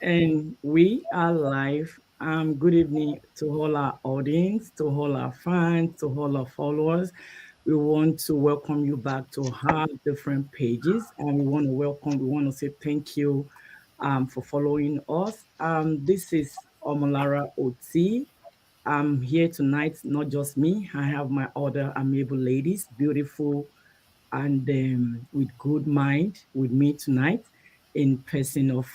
And we are live. Good evening to all our audience, to all our fans, to all our followers. We want to welcome you back to our different pages, and we want to say thank you for following us. This is Omolara Oti. I'm here tonight, not just me. I have my other amiable ladies, beautiful and with good mind with me tonight in person of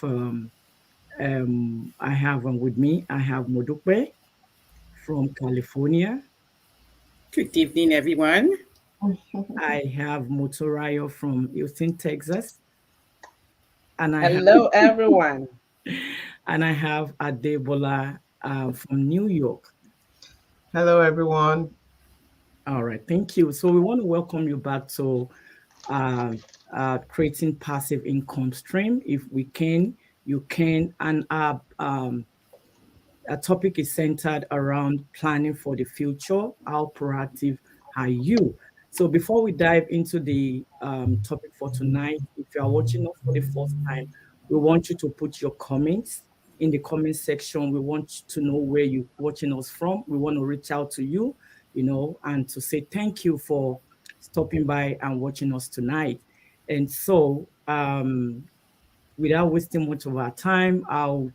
I have with me, I have Modupe from California. Good evening, everyone. I have Motorayo from Houston, Texas. And I have Hello, everyone. and I have Adebola from New York. Hello, everyone. All right, thank you. So we want to welcome you back to uh, creating passive income stream. If we can, you can. And our topic is centered around planning for the future. How proactive are you? So before we dive into the topic for tonight, if you are watching us for the first time, we want you to put your comments in the comment section. We want to know where you're watching us from. We want to reach out to you, and to say thank you for stopping by and watching us tonight. And so without wasting much of our time, I'll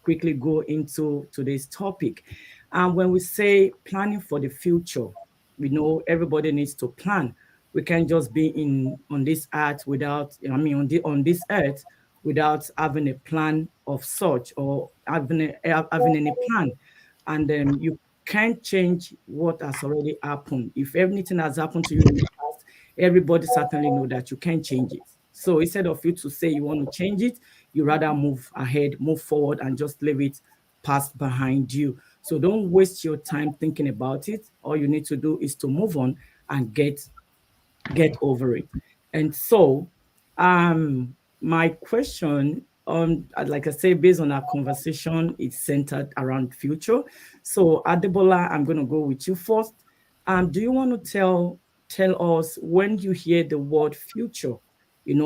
quickly go into today's topic. And when we say planning for the future, we know everybody needs to plan. We can't just be in on this earth without, on this earth without having a plan of such or having any plan. And you can't change what has already happened. If anything has happened to you in the past, everybody certainly know that you can't change it. So instead of you to say you want to change it, you rather move ahead, move forward, and just leave it past behind you. So don't waste your time thinking about it. All you need to do is to move on and get over it. And so, my question, like I say, based on our conversation, it's centered around future. So, Adebola, I'm going to go with you first. Do you want to tell us when you hear the word future?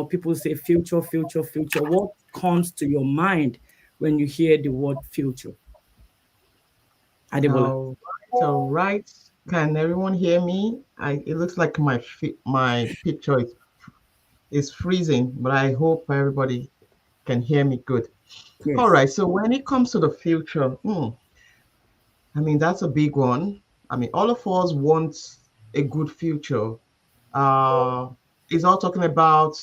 People say future, future, future. What comes to your mind when you hear the word future? Adebola. All right. Can everyone hear me? It looks like my picture is freezing, but I hope everybody can hear me good. All Yes. right. So when it comes to the future, I mean that's a big one. I mean, all of us want a good future. Uh, it's all talking about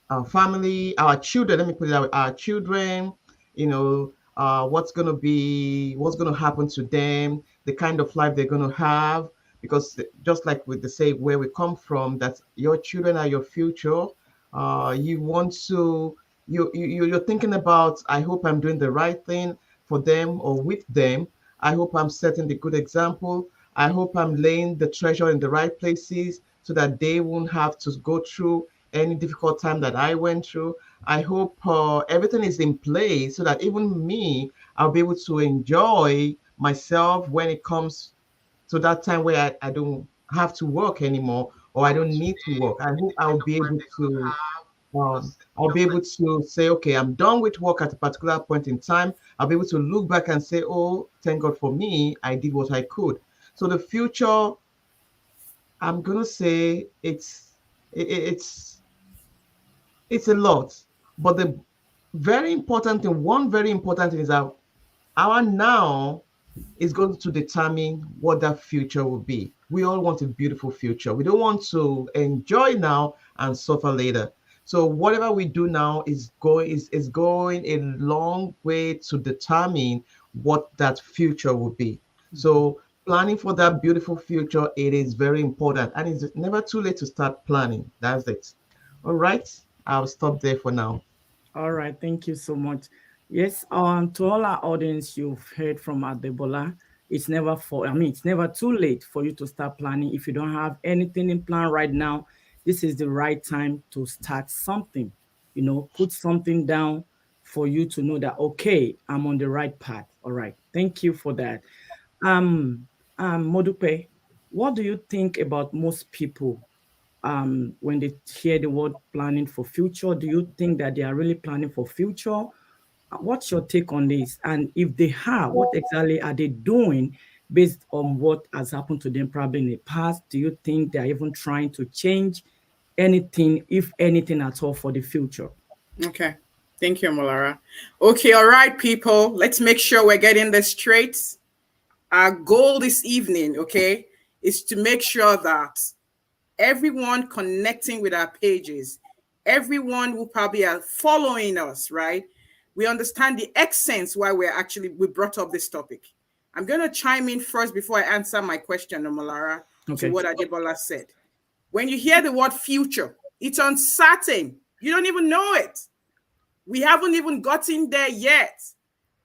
our family, our children. Let me put it out, our children, what's going to happen to them, the kind of life they're going to have. Because just like with the say where we come from, that your children are your future. You want to, you're thinking about, I hope I'm doing the right thing for them or with them. I hope I'm setting the good example. I hope I'm laying the treasure in the right places so that they won't have to go through any difficult time that I went through. I hope everything is in place so that even me, I'll be able to enjoy myself when it comes to that time where I don't have to work anymore or I don't need to work. I hope I'll be able to say, okay, I'm done with work at a particular point in time. I'll be able to look back and say, oh, thank God for me, I did what I could. So the future, I'm gonna say it's a lot, but the one very important thing is that our now is going to determine what that future will be. We all want a beautiful future. We don't want to enjoy now and suffer later. So whatever we do now is going a long way to determine what that future will be. So planning for that beautiful future, it is very important, and it's never too late to start planning. That's it. All right, I'll stop there for now. All right, thank you so much. Yes, to all our audience, you've heard from Adebola. It's never too late for you to start planning. If you don't have anything in plan right now, this is the right time to start something. Put something down for you to know that, okay, I'm on the right path. All right, thank you for that. Modupe, what do you think about most people? when they hear the word planning for future? Do you think that they are really planning for future? What's your take on this? And if they have, what exactly are they doing based on what has happened to them probably in the past? Do you think they're even trying to change anything, if anything at all, for the future? Okay. Thank you, Molara. Okay, all right, people. Let's make sure we're getting this straight. Our goal this evening, okay, is to make sure that everyone connecting with our pages, everyone who probably are following us, right? We understand the essence why we brought up this topic. I'm going to chime in first before I answer my question, Molara, Okay. to what Adebola said. When you hear the word future, it's uncertain. You don't even know it. We haven't even gotten there yet.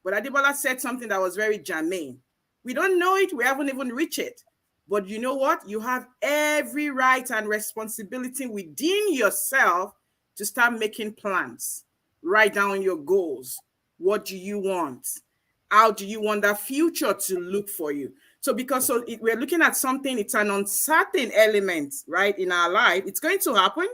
But Adebola said something that was very germane. We don't know it. We haven't even reached it. But you know what? You have every right and responsibility within yourself to start making plans. Write down your goals. What do you want? How do you want that future to look for you? So we're looking at something, it's an uncertain element, right, in our life. It's going to happen.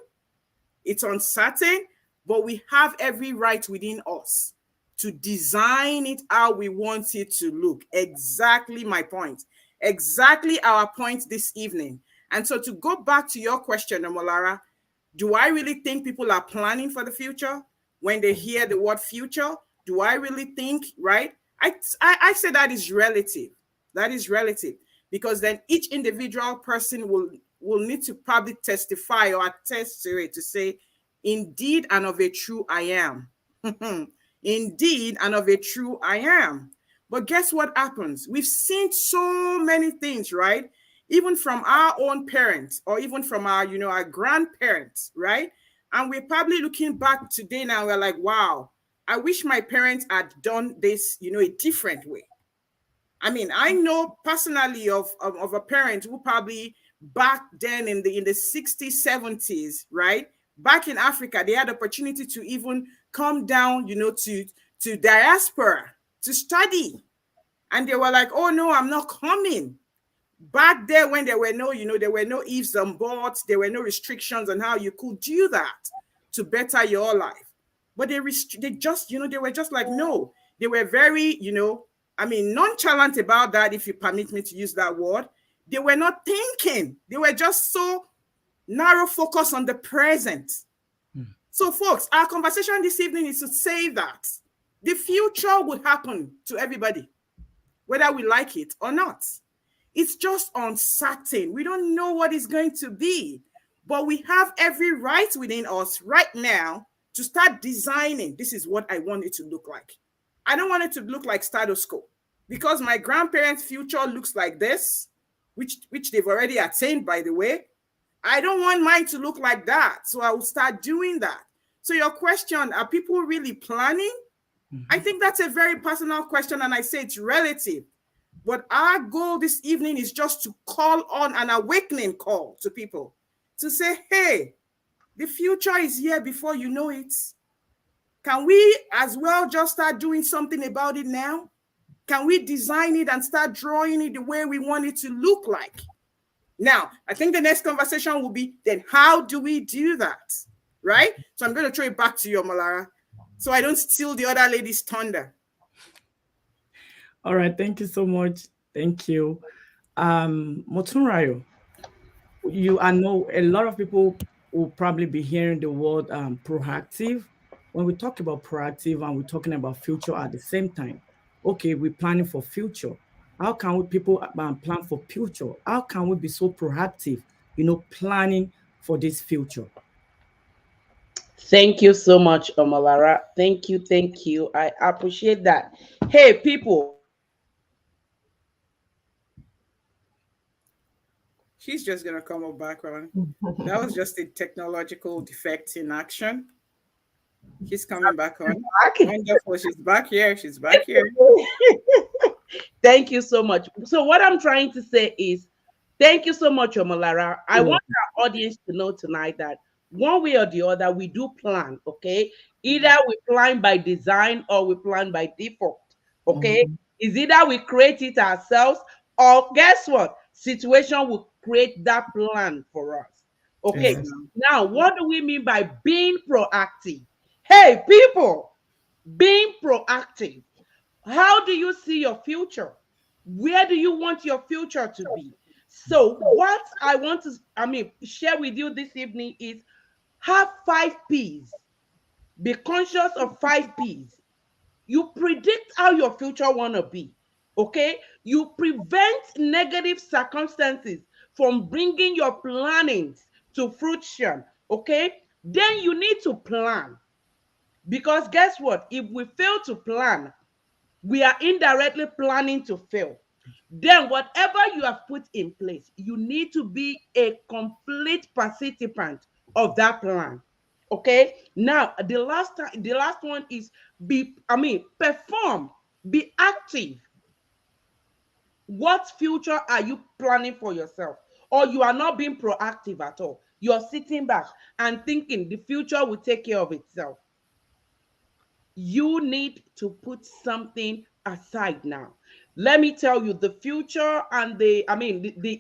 It's uncertain, but we have every right within us to design it how we want it to look. Exactly my point. Exactly our point this evening. And so to go back to your question, Molara, do I really think people are planning for the future when they hear the word future? Do I really think, right? I say that is relative. That is relative, because then each individual person will need to probably testify or attest to it to say, indeed and of a true I am. Indeed and of a true I am. But guess what happens? We've seen so many things, right? Even from our own parents or even from our, our grandparents, right? And we're probably looking back today now, we're like, wow, I wish my parents had done this, a different way. I mean, I know personally of a parent who probably back then in the 60s, 70s, right? Back in Africa, they had opportunity to even come down, to diaspora to study. And they were like, oh no, I'm not coming. Back there when there were no, there were no ifs and buts, there were no restrictions on how you could do that to better your life. But they were just like, no, they were very, nonchalant about that, if you permit me to use that word. They were not thinking. They were just so narrow focus on the present. So folks, our conversation this evening is to say that the future would happen to everybody, whether we like it or not. It's just uncertain. We don't know what it's going to be, but we have every right within us right now to start designing. This is what I want it to look like. I don't want it to look like status quo, because my grandparents' future looks like this, which they've already attained, by the way. I don't want mine to look like that. So I will start doing that. So your question, are people really planning? Mm-hmm. I think that's a very personal question, and I say it's relative. But our goal this evening is just to call on an awakening call to people to say, hey, the future is here before you know it. Can we as well just start doing something about it now? Can we design it and start drawing it the way we want it to look like? Now, I think the next conversation will be, then how do we do that? Right? So I'm going to throw it back to you, Molara, so I don't steal the other lady's thunder. All right. Thank you so much. Thank you. Motunrayo, I know a lot of people will probably be hearing the word proactive. When we talk about proactive and we're talking about future at the same time, okay, we're planning for future. How can people plan for future? How can we be so proactive, planning for this future? Thank you so much, Omolara. Thank you. I appreciate that. Hey, people. She's just going to come up background. That was just a technological defect in action. She's coming back on. Wonderful. She's back here. Thank you so much. So what I'm trying to say is, thank you so much, Omolara. I want our audience to know tonight that one way or the other, we do plan, okay? Either we plan by design or we plan by default, okay? It's either we create it ourselves or guess what? Situation will create that plan for us, Okay. Yes. Now, what do we mean by being proactive? Hey, people, being proactive. How do you see your future? Where do you want your future to be? So, what I want to, share with you this evening is have 5 P's. Be conscious of 5 P's. You predict how your future want to be. Okay? You prevent negative circumstances from bringing your plannings to fruition. Okay? Then you need to plan. Because guess what? If we fail to plan, we are indirectly planning to fail. Then, whatever you have put in place, you need to be a complete participant of that plan. Okay. Now, the last one is perform, be active. What future are you planning for yourself? Or you are not being proactive at all. You're sitting back and thinking the future will take care of itself. You need to put something aside now. Let me tell you, the future and the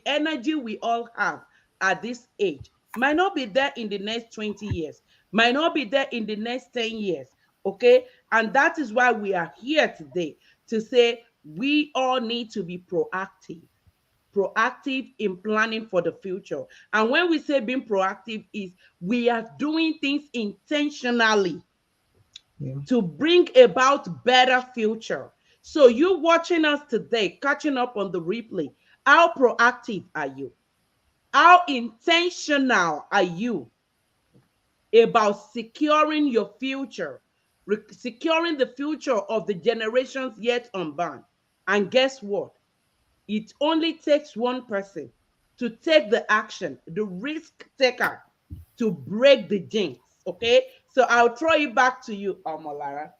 energy we all have at this age might not be there in the next 20 years, might not be there in the next 10 years. Okay. And that is why we are here today to say we all need to be proactive in planning for the future. And when we say being proactive, is we are doing things intentionally to bring about better future. So you watching us today, catching up on the replay, how proactive are you? How intentional are you about securing your future, securing the future of the generations yet unborn? And guess what? It only takes one person to take the action, the risk taker, to break the jinx. Okay, so I'll throw it back to you, Omolara.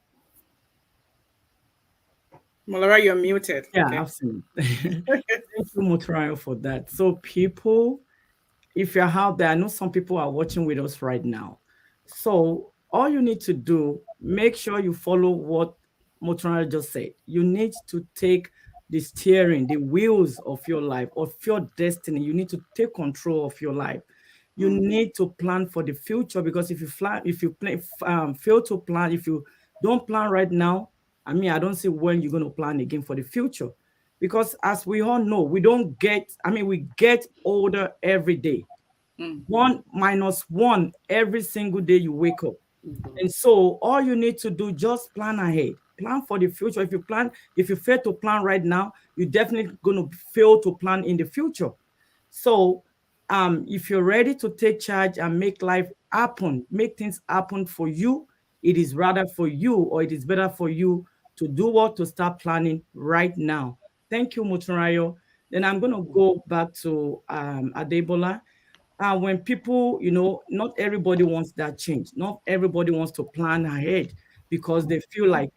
Molara, you're muted. Yeah, Okay. absolutely. Thank you, Motrayo, for that. So, people, if you're out there, I know some people are watching with us right now. So, all you need to do, make sure you follow what Motrayo just said. You need to take the steering, the wheels of your life, of your destiny. You need to take control of your life. You need to plan for the future, because fail to plan, if you don't plan right now, I don't see when you're going to plan again for the future. Because as we all know, we get older every day. 1 - 1 every single day you wake up. And so all you need to do, just plan ahead. Plan for the future. If you fail to plan right now, you're definitely going to fail to plan in the future. So if you're ready to take charge and make life happen, make things happen for you, it is rather for you, or it is better for you to do what? To start planning right now. Thank you, Muturayo. Then I'm going to go back to Adebola. When people, not everybody wants that change. Not everybody wants to plan ahead, because they feel like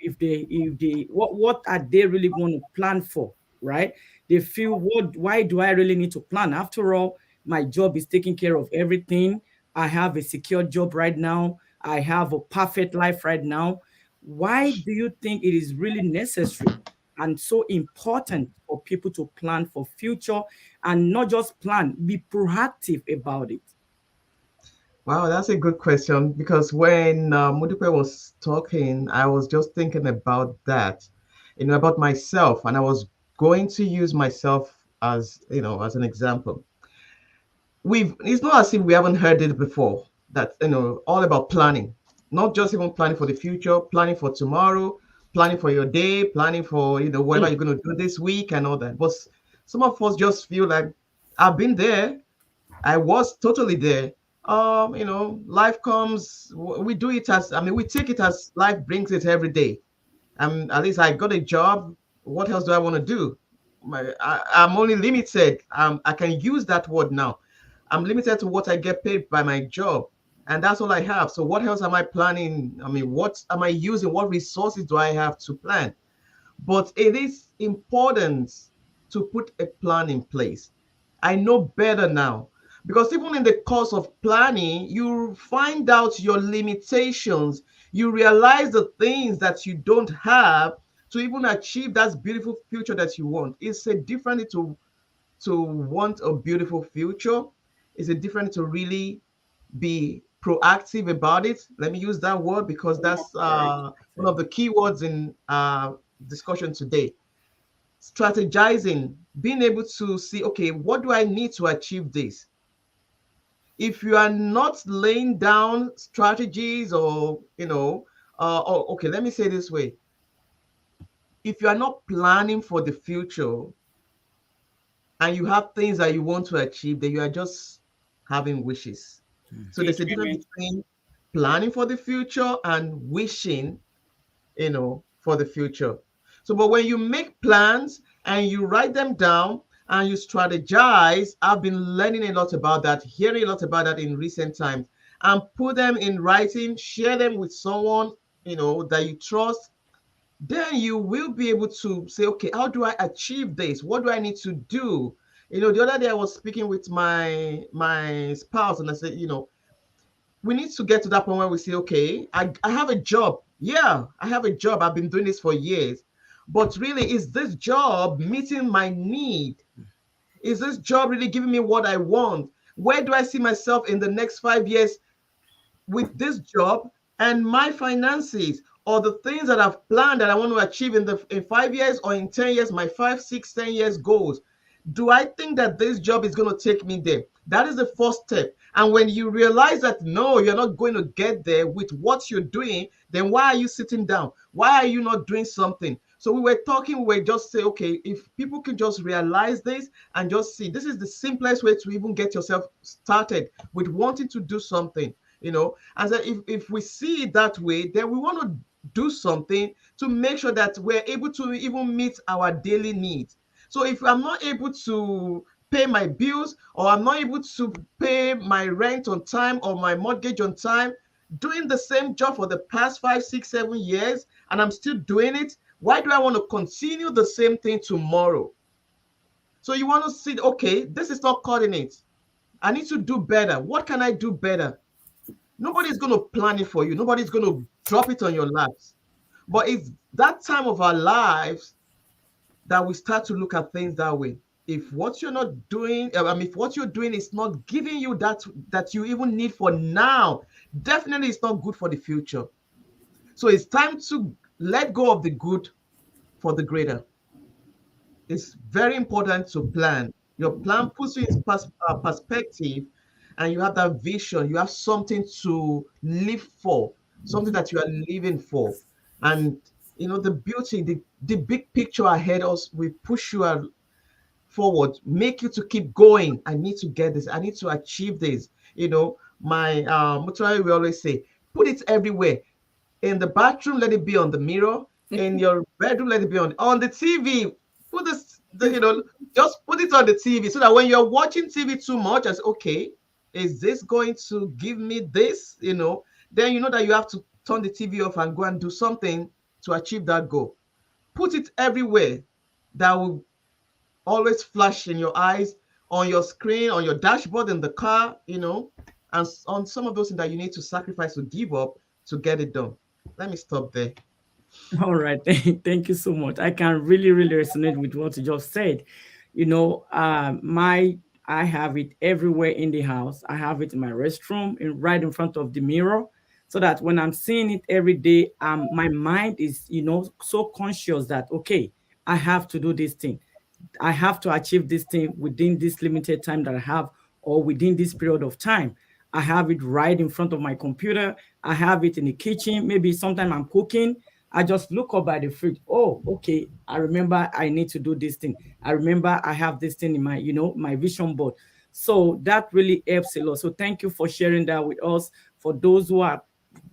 what are they really going to plan for, right? They feel, why do I really need to plan? After all, my job is taking care of everything. I have a secure job right now. I have a perfect life right now. Why do you think it is really necessary and so important for people to plan for future, and not just plan, be proactive about it? Wow, that's a good question, because when Mudipe was talking, I was just thinking about that, about myself, and I was going to use myself as, as an example. It's not as if we haven't heard it before, that, all about planning, not just even planning for the future, planning for tomorrow, planning for your day, planning for, whatever you're going to do this week and all that. But some of us just feel like, I've been there. I was totally there. Life comes, we do it as, we take it as life brings it every day. At least I got a job. What else do I want to do? I'm only limited. I can use that word now. I'm limited to what I get paid by my job, and that's all I have. So what else am I planning? What am I using? What resources do I have to plan? But it is important to put a plan in place. I know better now, because even in the course of planning, you find out your limitations. You realize the things that you don't have to even achieve that beautiful future that you want. It's a different to want a beautiful future. Is it different to really be proactive about it? Let me use that word because that's one of the key words in discussion today. Strategizing, being able to see, okay, what do I need to achieve this? If you are not laying down strategies or, or okay, let me say this way. If you are not planning for the future and you have things that you want to achieve, then you are just having wishes. So there's a difference between planning for the future and wishing, for the future. So, but when you make plans and you write them down and you strategize, I've been learning a lot about that, hearing a lot about that in recent times, and put them in writing, share them with someone, that you trust, then you will be able to say, okay, how do I achieve this? What do I need to do? The other day I was speaking with my spouse and I said, we need to get to that point where we say, okay, I have a job. Yeah, I have a job. I've been doing this for years. But really, is this job meeting my need? Is this job really giving me what I want? Where do I see myself in the next 5 years with this job and my finances, or the things that I've planned that I want to achieve in 5 years or in 10 years, my 5, 6, 10 years goals? Do I think that this job is going to take me there? That is the first step. And when you realize that no, you're not going to get there with what you're doing, then why are you sitting down? Why are you not doing something? So we were just say, okay, if people can just realize this and just see, this is the simplest way to even get yourself started with wanting to do something, and so if we see it that way, then we want to do something to make sure that we're able to even meet our daily needs. So if I'm not able to pay my bills, or I'm not able to pay my rent on time or my mortgage on time, doing the same job for the past 5, 6, 7 years, and I'm still doing it, why do I want to continue the same thing tomorrow? So you want to see, okay, this is not cutting it. I need to do better. What can I do better? Nobody's going to plan it for you. Nobody's going to drop it on your laps. But it's that time of our lives that we start to look at things that way. If what you're not doing, if what you're doing is not giving you that you even need for now, definitely it's not good for the future. So it's time to let go of the good for the greater. It's very important to plan. Your plan puts you in perspective, and you have that vision. You have something to live for, something that you are living for. And the beauty, the big picture ahead of us will push you forward, make you to keep going. I need to get this. I need to achieve this. My Mutual, we always say, put it everywhere. In the bathroom, let it be on the mirror. In your bedroom, let it be on the TV. Put this, just put it on the TV so that when you're watching TV too much, as okay, is this going to give me this? Then you know that you have to turn the TV off and go and do something to achieve that goal. Put it everywhere. That will always flash in your eyes, on your screen, on your dashboard in the car, and on some of those things that you need to sacrifice to give up to get it done. Let me stop there. All right. Thank you so much. I can really, really resonate with what you just said. I have it everywhere in the house. I have it in my restroom, right in front of the mirror, so that when I'm seeing it every day, my mind is, so conscious that, okay, I have to do this thing. I have to achieve this thing within this limited time that I have, or within this period of time. I have it right in front of my computer. I have it in the kitchen. Maybe sometime I'm cooking. I just look up by the fridge. Oh, okay. I remember I need to do this thing. I remember I have this thing in my, my vision board. So that really helps a lot. So thank you for sharing that with us, for those who are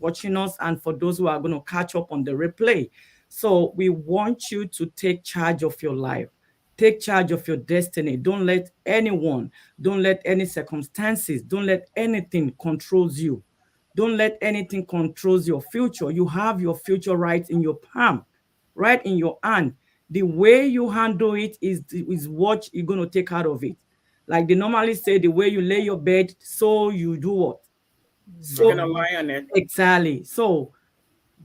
watching us and for those who are going to catch up on the replay. So we want you to take charge of your life. Take charge of your destiny. Don't let anyone, don't let any circumstances, don't let anything controls you. Don't let anything controls your future. You have your future right in your palm, right in your hand. The way you handle it is what you're going to take out of it. Like they normally say, the way you lay your bed, so you do what? So You're gonna lie on it. Exactly. So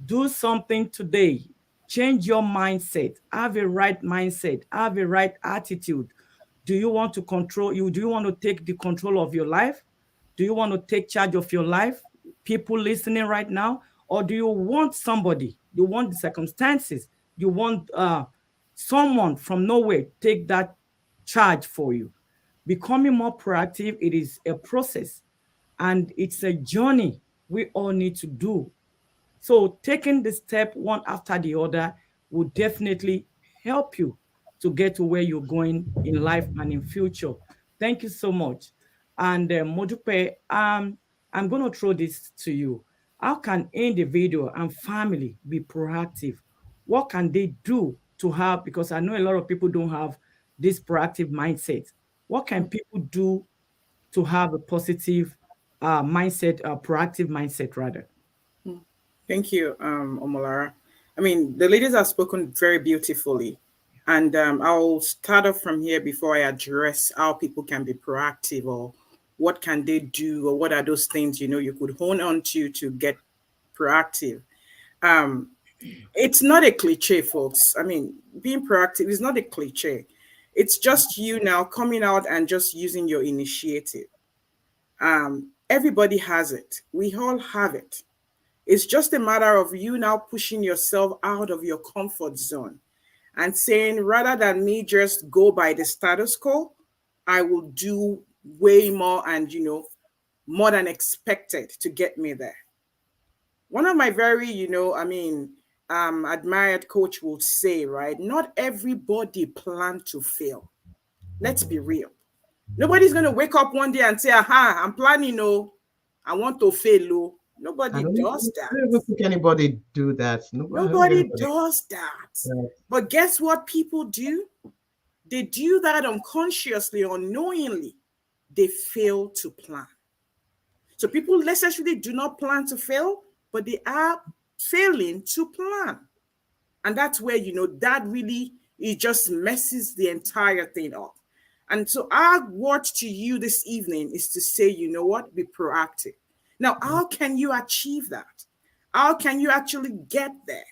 do something today. Change your mindset. Have a right mindset. Have a right attitude. Do you want to control you? Do you want to take the control of your life? Do you want to take charge of your life? People listening right now, or do you want somebody? You want the circumstances? You want someone from nowhere take that charge for you? Becoming more proactive, it is a process and it's a journey we all need to do. So taking the step one after the other will definitely help you to get to where you're going in life and in future. Thank you so much. And Modupe, I'm going to throw this to you. How can individual and family be proactive? What can they do to have, because I know a lot of people don't have this proactive mindset. What can people do to have a positive mindset, a proactive mindset rather? Thank you, Omolara. I mean, the ladies have spoken very beautifully. And I'll start off from here before I address how people can be proactive, or what can they do, or what are those things, you could hone on to get proactive. It's not a cliche, folks. I mean, being proactive is not a cliche. It's just you now coming out and just using your initiative. Everybody has it. We all have it. It's just a matter of you now pushing yourself out of your comfort zone and saying, rather than me just go by the status quo, I will do way more and, more than expected to get me there. One of my very, admired coach will say, right, not everybody planned to fail. Let's be real. Nobody's going to wake up one day and say, aha, I'm planning, I want to fail. Nobody does that. I don't think anybody do that. Nobody does that. Yeah. But guess what people do? They do that unconsciously, unknowingly. They fail to plan. So people necessarily do not plan to fail, but they are failing to plan. And that's where, that really, it just messes the entire thing up. And so our word to you this evening is to say, you know what? Be proactive. Now, how can you achieve that? How can you actually get there?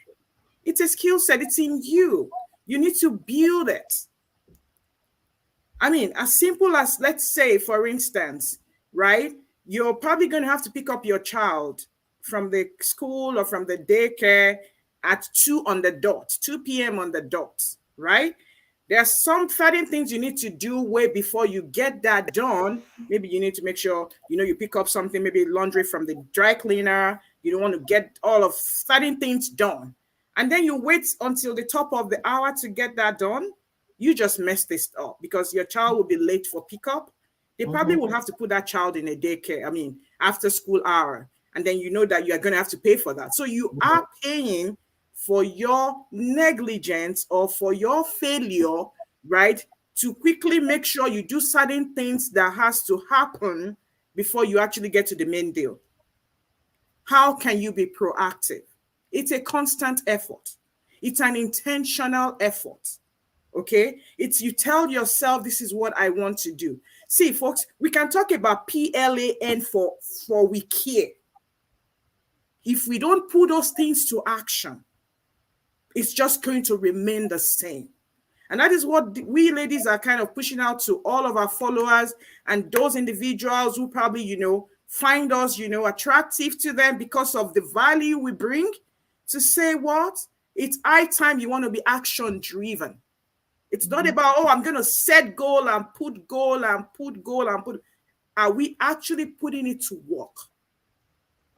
It's a skill set. It's in you. You need to build it. I mean, as simple as, let's say, for instance, right? You're probably going to have to pick up your child from the school or from the daycare at 2 on the dot, 2 p.m. on the dot, right? There are some certain things you need to do way before you get that done. Maybe you need to make sure, you pick up something, maybe laundry from the dry cleaner. You don't want to get all of certain things done. And then you wait until the top of the hour to get that done. You just mess this up because your child will be late for pickup. They probably will have to put that child in a daycare, after school hour. And then you know that you are going to have to pay for that. So you are paying for your negligence or for your failure, right? To quickly make sure you do certain things that has to happen before you actually get to the main deal. How can you be proactive? It's a constant effort. It's an intentional effort. Okay? It's you tell yourself, this is what I want to do. See, folks, we can talk about PLAN for we care. If we don't put those things to action, it's just going to remain the same. And that is what we ladies are kind of pushing out to all of our followers and those individuals who probably, find us, attractive to them because of the value we bring, to say what? It's high time you want to be action driven. It's not about, I'm going to set goal and put goal and put goal and put. Are we actually putting it to work?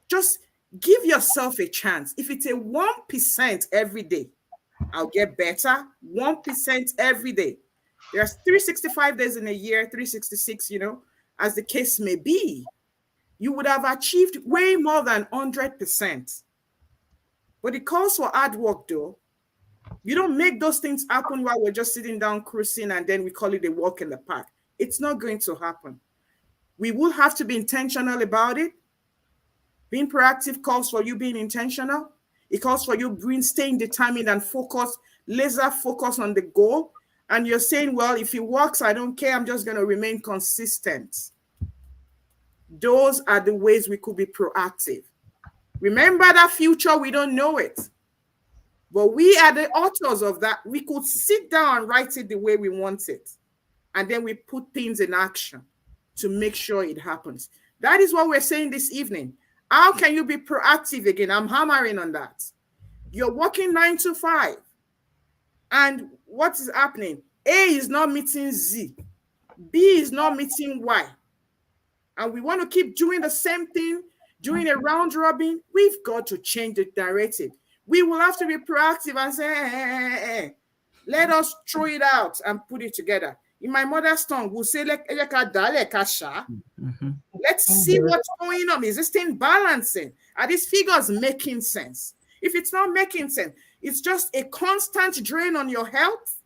Just give yourself a chance. If it's a 1% every day, I'll get better. 1% every day. There's 365 days in a year, 366, as the case may be. You would have achieved way more than 100%. But it calls for hard work, though. You don't make those things happen while we're just sitting down cruising and then we call it a walk in the park. It's not going to happen. We will have to be intentional about it. Being proactive calls for you being intentional. It calls for you staying determined and focused, laser focus on the goal. And you're saying, well, if it works, I don't care. I'm just going to remain consistent. Those are the ways we could be proactive. Remember that future, we don't know it. But we are the authors of that. We could sit down and write it the way we want it. and then we put things in action to make sure it happens. That is what we're saying this evening. How can you be proactive again? I'm hammering on that. You're working 9 to 5. And what is happening? A is not meeting Z. B is not meeting Y. And we want to keep doing the same thing, doing a round robin. We've got to change the narrative. We will have to be proactive and say, let us throw it out and put it together. In my mother's tongue, we'll say, let's see what's going on. Is this thing balancing? Are these figures making sense? If it's not making sense, it's just a constant drain on your health.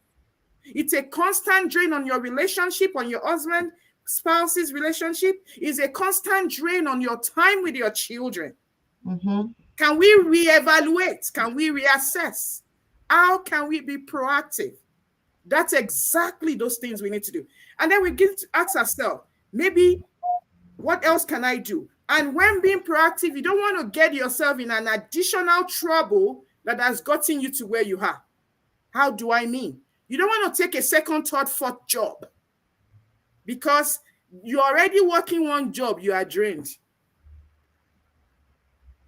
It's a constant drain on your relationship, on your husband, spouse's relationship. It's a constant drain on your time with your children. Can we reevaluate? Can we reassess? How can we be proactive? That's exactly those things we need to do. And then we get to ask ourselves, maybe, what else can I do? And when being proactive, you don't want to get yourself in an additional trouble that has gotten you to where you are. How do I mean? You don't want to take a second, third, fourth job because you're already working one job, you are drained.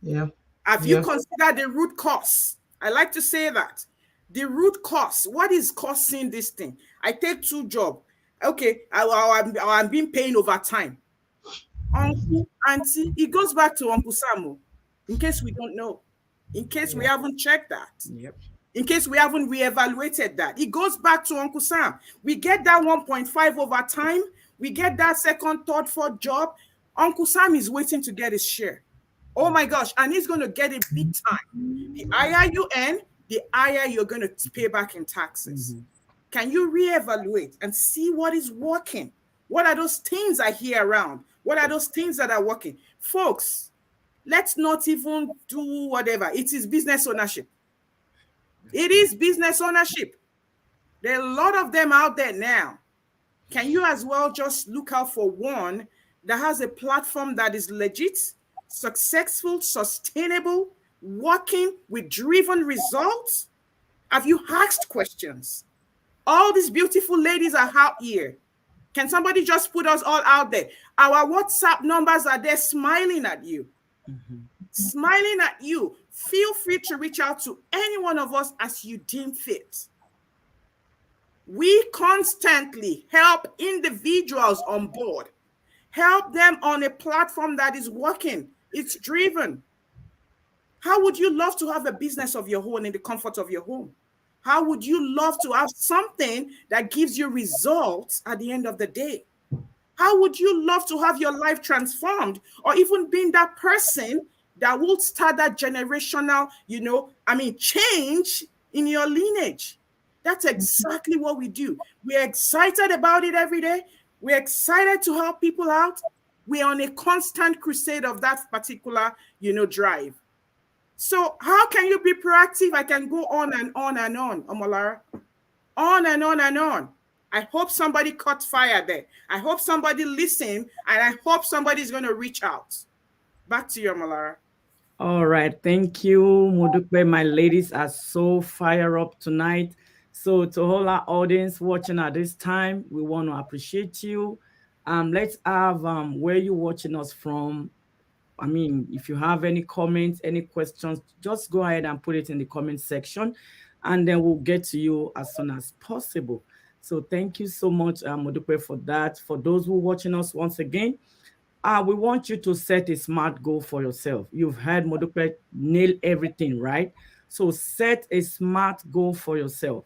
Yeah. Have you considered the root cause? I like to say that. The root cause, what is causing this thing? I take 2 jobs. Okay, I'm being paid overtime. Uncle, auntie, it goes back to Uncle Samu. In case we don't know, in case we haven't checked that, in case we haven't reevaluated that, it goes back to Uncle Sam. We get that 1.5 overtime, we get that second, third, fourth job. Uncle Sam is waiting to get his share. Oh my gosh, and he's going to get it big time. The higher you earn, the higher you're going to pay back in taxes. Can you reevaluate and see what is working? What are those things I hear around? What are those things that are working? Folks, let's not even do whatever. It is business ownership. It is business ownership. There are a lot of them out there now. Can you as well just look out for one that has a platform that is legit, successful, sustainable, working with driven results? Have you asked questions? All these beautiful ladies are out here. Can somebody just put us all out there? Our WhatsApp numbers are there smiling at you. Smiling at you. Feel free to reach out to any one of us as you deem fit. We constantly help individuals on board. Help them on a platform that is working. It's driven. How would you love to have a business of your own in the comfort of your home? How would you love to have something that gives you results at the end of the day? How would you love to have your life transformed or even being that person that will start that generational, change in your lineage? That's exactly what we do. We're excited about it every day. We're excited to help people out. We're on a constant crusade of that particular, drive. So how can you be proactive? I can go on and on and on, Omolara. On and on and on. I hope somebody caught fire there. I hope somebody listened, and I hope somebody's going to reach out. Back to you, Omolara. All right. Thank you, Modupe. My ladies are so fired up tonight. So to all our audience watching at this time, we want to appreciate you. Let's have where you watching us from. I mean, if you have any comments, any questions, just go ahead and put it in the comment section, and then we'll get to you as soon as possible. So thank you so much, Modupe, for that. For those who are watching us once again, we want you to set a smart goal for yourself. You've heard Modupe nail everything, right? So set a smart goal for yourself.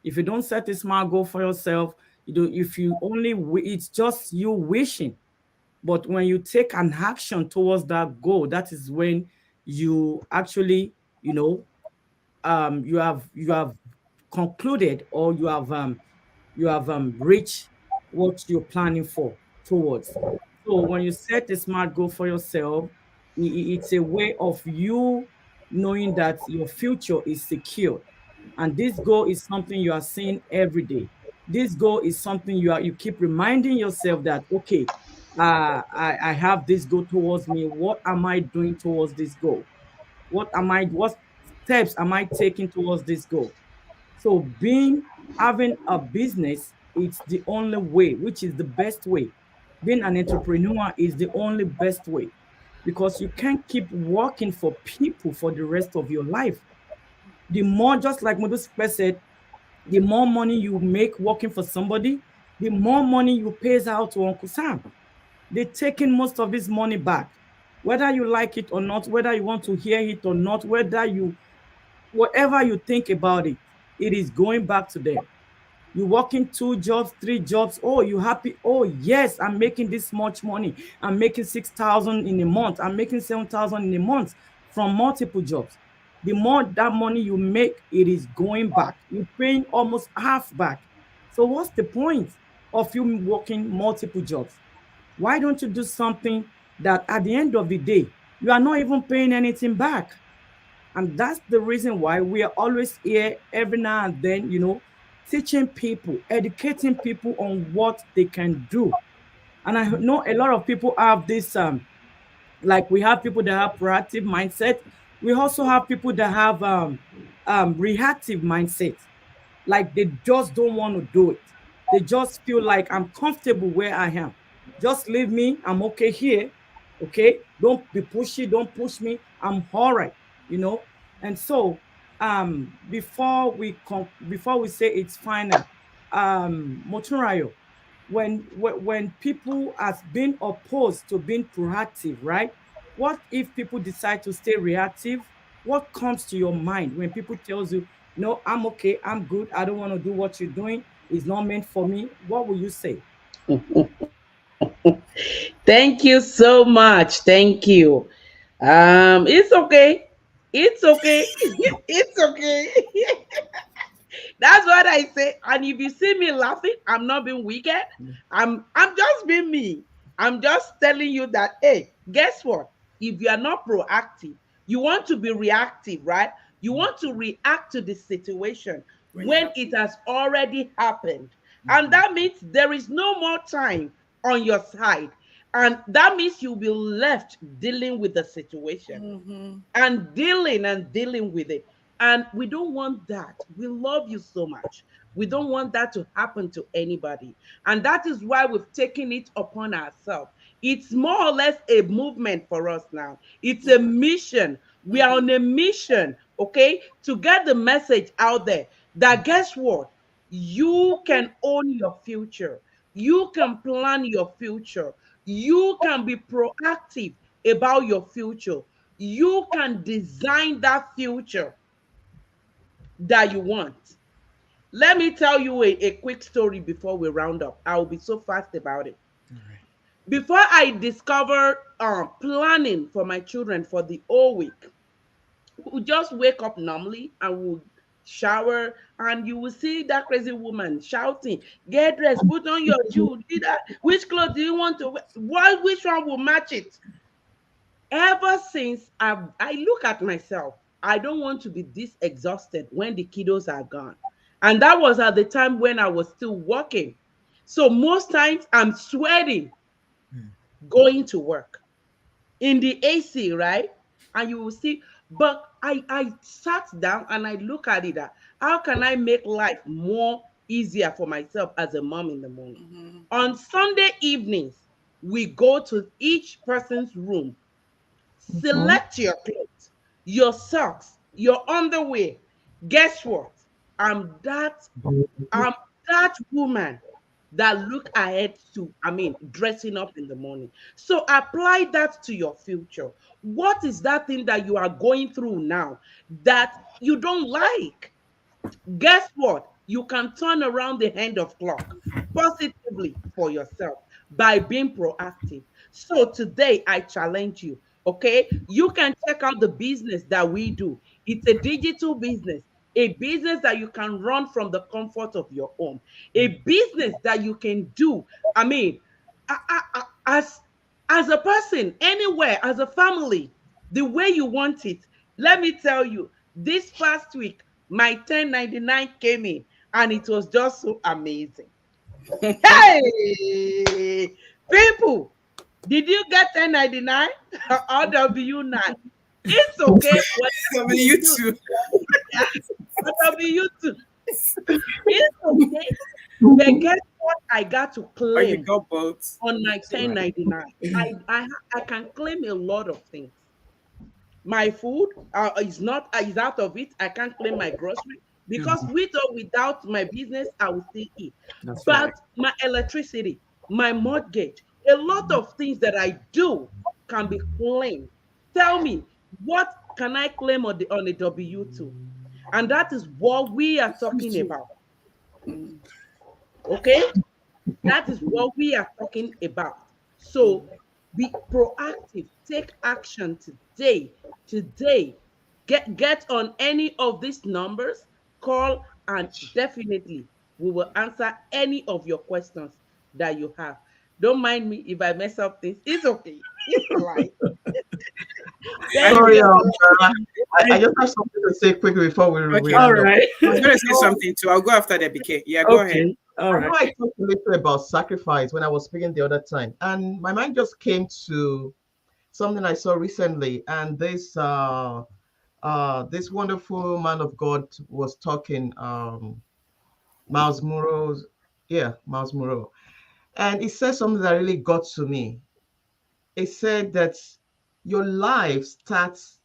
If you don't set a smart goal for yourself, it's just you wishing. But when you take an action towards that goal, that is when you actually, you have concluded, or you have reached what you're planning for towards. So when you set a smart goal for yourself, it's a way of you knowing that your future is secure, and this goal is something you are seeing every day. This goal is something you keep reminding yourself that, okay, I have this goal towards me. What am I doing towards this goal? What steps am I taking towards this goal? So having a business it's the only way, which is the best way. Being an entrepreneur is the only best way, because you can't keep working for people for the rest of your life. The more, just like Modus said, the more money you make working for somebody, the more money you pays out to Uncle Sam. They're taking most of this money back, whether you like it or not, whether you want to hear it or not, whatever you think about it, it is going back to them. You working 2 jobs, 3 jobs. Oh, you happy? Oh, yes, I'm making this much money. I'm making 6,000 in a month. I'm making 7,000 in a month from multiple jobs. The more that money you make, it is going back. You're paying almost half back. So what's the point of you working multiple jobs? Why don't you do something that at the end of the day, you are not even paying anything back? And that's the reason why we are always here every now and then, teaching people, educating people on what they can do. And I know a lot of people have this, like we have people that have proactive mindset. We also have people that have reactive mindset. Like they just don't want to do it. They just feel like I'm comfortable where I am. Just leave me. I'm okay here. Okay. Don't be pushy. Don't push me. I'm all right. And so before we say it's final, Motunrayo, when people has been opposed to being proactive, right? What if people decide to stay reactive? What comes to your mind when people tells you, no, I'm okay, I'm good, I don't want to do what you're doing, it's not meant for me? What will you say? Thank you so much. Thank you. It's okay. It's okay. It's okay. That's what I say. And if you see me laughing, I'm not being wicked. I'm just being me. I'm just telling you that, hey, guess what? If you are not proactive, you want to be reactive, right? You want to react to the situation when it has already happened. And that means there is no more time on your side. And that means you'll be left dealing with the situation and dealing with it. And we don't want that. We love you so much. We don't want that to happen to anybody. And that is why we've taken it upon ourselves. It's more or less a movement for us now. It's a mission. We are on a mission, okay, to get the message out there that guess what? You can own your future. You can plan your future. You can be proactive about your future. You can design that future that you want. Let me tell you a quick story before we round up. I'll be so fast about it. Before I discovered planning for my children for the whole week, we just wake up normally and we'll shower, and you will see that crazy woman shouting, get dressed, put on your shoe, do that. Which clothes do you want to wear? Which one will match it? Ever since I look at myself, I don't want to be this exhausted when the kiddos are gone. And that was at the time when I was still working. So most times I'm sweating going to work in the AC, right? And you will see, but I sat down and I look at it. How can I make life more easier for myself as a mom in the morning? On Sunday evenings, we go to each person's room, select your clothes, your socks, your underwear. Guess what? I'm that woman that look ahead to, dressing up in the morning. So apply that to your future. What is that thing that you are going through now that you don't like? Guess what? You can turn around the hand of clock positively for yourself by being proactive. So today I challenge you, okay? You can check out the business that we do. It's a digital business. A business that you can run from the comfort of your home, a business that you can do. As a person, anywhere, as a family, the way you want it. Let me tell you, this past week, my 1099 came in, and it was just so amazing. Hey, people, did you get 1099 or W9? It's okay. W2. W2. It's okay. But guess what? I got to Oh, you claim got both. on my 1099. I can claim a lot of things. My food is out of it. I can't claim my grocery because with or without my business, I will still eat. That's But right. my electricity, my mortgage, a lot of things that I do can be claimed. Tell me, what can I claim on the W2? And that is what we are talking about. Okay? That is what we are talking about. So be proactive, take action today. Today, get on any of these numbers, call, and definitely we will answer any of your questions that you have. Don't mind me if I mess up things. It's okay. It's life. Thank Sorry, you. I just have something to say quickly before we Okay. All round up. right. I was going to say something too. I'll go after that, BK. Yeah, go ahead. Okay. All I know right. I talked a little about sacrifice when I was speaking the other time, and my mind just came to something I saw recently, and this wonderful man of God was talking, Miles Muro, yeah, Miles Muro, and he said something that really got to me. He said that your life starts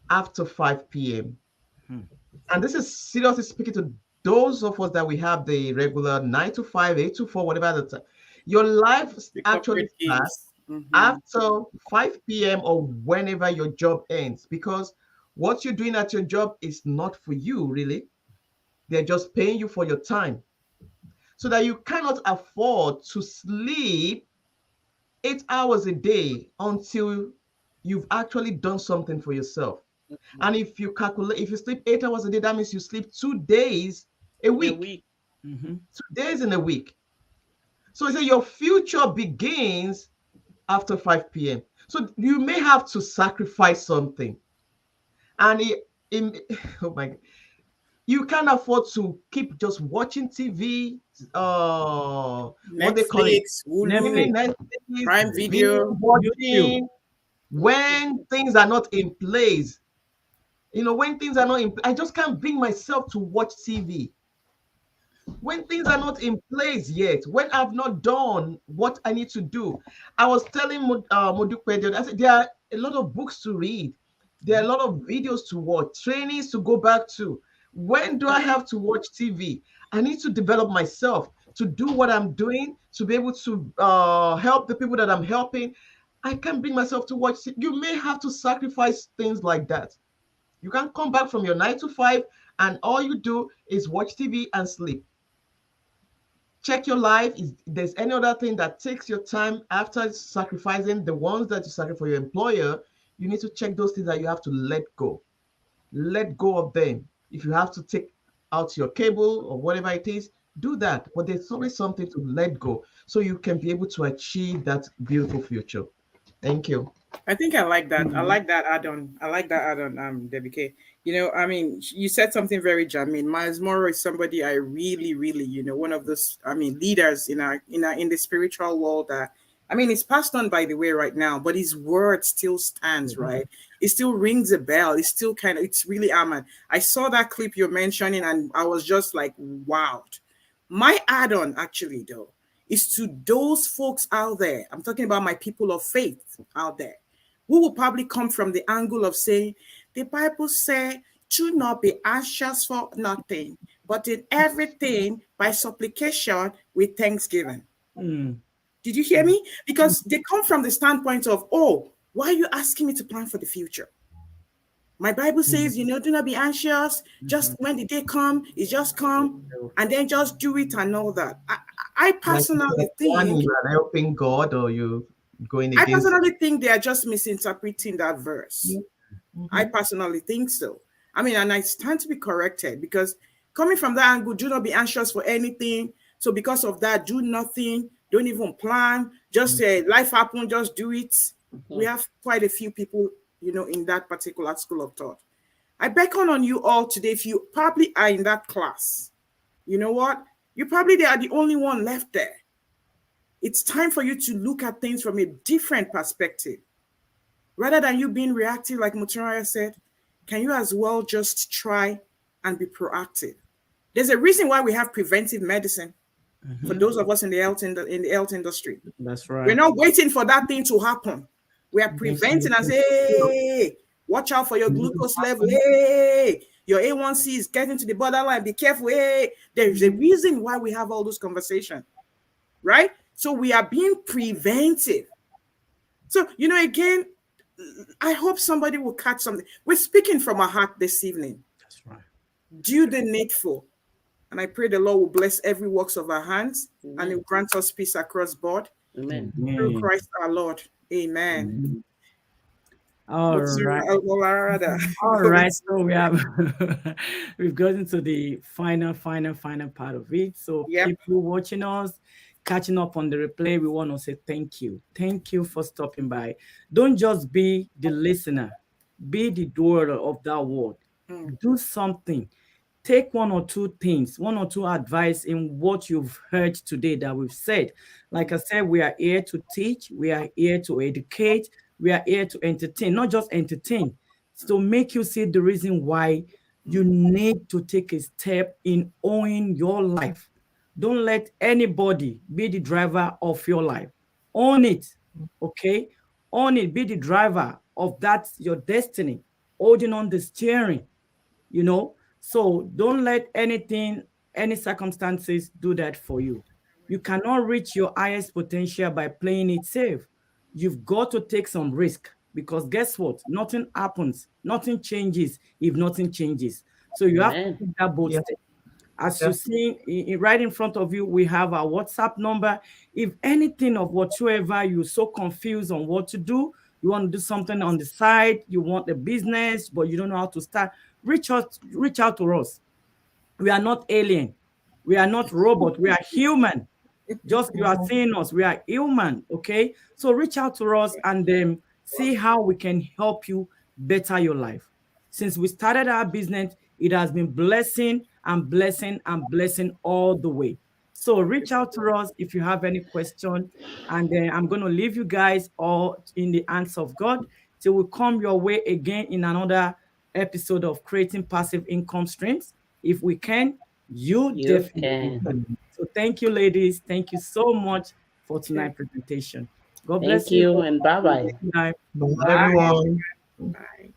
after 5 p.m. Hmm. And this is seriously speaking to those of us that we have the regular 9 to 5, 8 to 4, whatever the time. Your life The actually corporate starts gigs. Mhm. after 5 p.m. or whenever your job ends, because what you're doing at your job is not for you, really. They're just paying you for your time. So that you cannot afford to sleep 8 hours a day until you've actually done something for yourself. And if you calculate, if you sleep 8 hours a day, that means you sleep 2 days a In a week, week. Mm-hmm. 2 days in a week. So he said your future begins after 5 p.m. So you may have to sacrifice something. And oh my God, you can't afford to keep just watching TV, what they call it, Netflix, Hulu, Netflix, Netflix, Prime being Video. YouTube. watching when things are not in place. When things are not in, I just can't bring myself to watch TV. When things are not in place yet, when I've not done what I need to do. I was telling Modukwe, I said there are a lot of books to read. There are a lot of videos to watch, trainings to go back to. When do I have to watch TV? I need to develop myself to do what I'm doing, to be able to help the people that I'm helping. I can't bring myself to watch. You may have to sacrifice things like that. You can come back from your 9 to 5 and all you do is watch TV and sleep. Check your life. Is there's any other thing that takes your time after sacrificing the ones that you sacrifice for your employer? You need to check those things that you have to let go. Let go of them. If you have to take out your cable or whatever it is, do that. But there's always something to let go so you can be able to achieve that beautiful future. Thank you. I think I like that. I Mhm. like that add-on. I like that add-on, Debbie K. I mean, you said something very germane. Miles Morrow is somebody I really, really, one of those, leaders in the spiritual world that, it's passed on by the way right now, but his word still stands, right? It still rings a bell. It's still it's really Ahmad. I saw that clip you're mentioning and I was just like, wow. My add-on actually though is to those folks out there. I'm talking about my people of faith out there who will probably come from the angle of saying, the Bible says, do not be anxious for nothing, but in everything by supplication with thanksgiving. Mm. Did you hear me? Because they come from the standpoint of, oh, why are you asking me to plan for the future? My Bible says, do not be anxious. Just when the day come, it just come, and then just do it and all that. I Like personally one, think you are helping God or you going I against. personally think they are just misinterpreting that verse. I Mhm. personally think so. And I stand to be corrected because coming from that angle, do not be anxious for anything. So because of that, do nothing. Don't even plan. Just life happen. Just do it. We have quite a few people, in that particular school of thought. I beckon on you all today. If you probably are in that class, you know what? You probably they are the only one left there. It's time for you to look at things from a different perspective. Rather than you being reactive, like Mutaraya said, can you as well just try and be proactive? There's a reason why we have preventive medicine. For those of us in the health industry, That's we're right. not waiting for that thing to happen. We are preventing and say, hey, watch out for your glucose level. Hey, your A1C is getting to the borderline. Be careful. Hey, there's a reason why we have all those conversations, right? So we are being preventive. So, again, I hope somebody will catch something. We're speaking from our heart this evening. That's right. Do the needful. And I pray the Lord will bless every works of our hands. Amen. And He will grant us peace across board. Amen. Through Christ our Lord. Amen. All right. All right. So we have we've gotten to the final part of it. So people watching us, catching up on the replay, we want to say thank you. Thank you for stopping by. Don't just be the listener, be the doer of that word. Do something. Take one or two things, one or two advice in what you've heard today that we've said. Like I said, we are here to teach, we are here to educate, we are here to entertain, not just entertain, to make you see the reason why you need to take a step in owning your life. Don't let anybody be the driver of your life. Own it, okay? Own it, be the driver of that, your destiny, holding on the steering, So don't let anything, any circumstances do that for you. You cannot reach your highest potential by playing it safe. You've got to take some risk because guess what? Nothing happens, nothing changes if nothing changes. So you have to take that bold step. As you see right in front of you, we have our WhatsApp number. If anything of whatsoever you're so confused on what to do, you want to do something on the side, you want a business, but you don't know how to start, reach out to us. We are not alien. We are not robot. We are human. Just you are seeing us. We are human. Okay. So reach out to us and then see how we can help you better your life. Since we started our business, it has been blessing and blessing and blessing all the way. So reach out to us if you have any question. And then I'm going to leave you guys all in the hands of God till we come your way again in another episode of Creating Passive Income Streams. If we can, you definitely can. So thank you, ladies. Thank you so much for tonight's presentation. God bless you. Thank you and bye-bye. Bye, everyone. Bye.